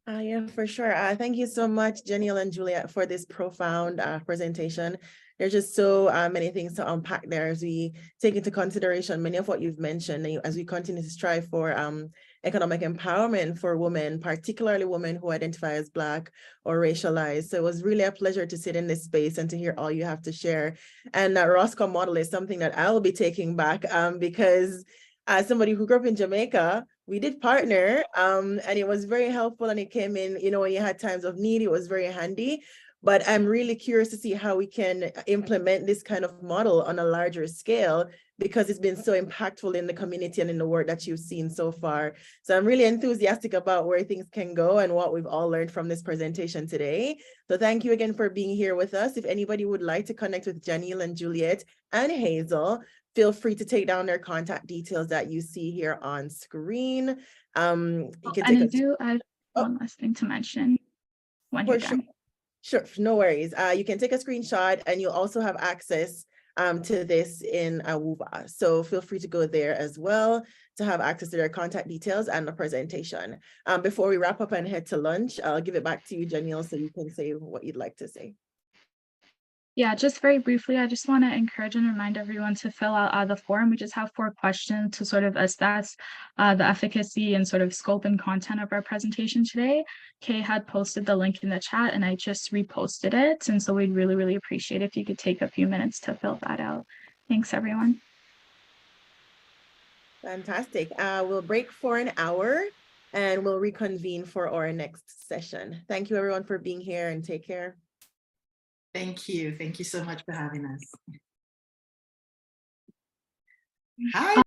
Yeah, for sure. Thank you so much, Janelle and Juliet, for this profound presentation. There's just so many things to unpack there as we take into consideration many of what you've mentioned, as we continue to strive for economic empowerment for women, particularly women who identify as Black or racialized. So it was really a pleasure to sit in this space and to hear all you have to share. And that Rosca model is something that I will be taking back because as somebody who grew up in Jamaica, we did partner and it was very helpful, and it came in, when you had times of need, it was very handy. But I'm really curious to see how we can implement this kind of model on a larger scale, because it's been so impactful in the community and in the work that you've seen so far. So I'm really enthusiastic about where things can go and what we've all learned from this presentation today. So thank you again for being here with us. If anybody would like to connect with Janelle and Juliet and Hazel, feel free to take down their contact details that you see here on screen. You can take I have one last thing to mention when you're done. Sure, no worries. You can take a screenshot and you'll also have access to this in Awuba. So feel free to go there as well to have access to their contact details and the presentation. Before we wrap up and head to lunch, I'll give it back to you, Janelle, so you can say what you'd like to say. Yeah, just very briefly, I just want to encourage and remind everyone to fill out the form. We just have 4 questions to sort of assess the efficacy and sort of scope and content of our presentation today. Kay had posted the link in the chat and I just reposted it. And so we'd really, really appreciate if you could take a few minutes to fill that out. Thanks, everyone. Fantastic. We'll break for an hour and we'll reconvene for our next session. Thank you, everyone, for being here, and take care. Thank you. Thank you so much for having us. Hi.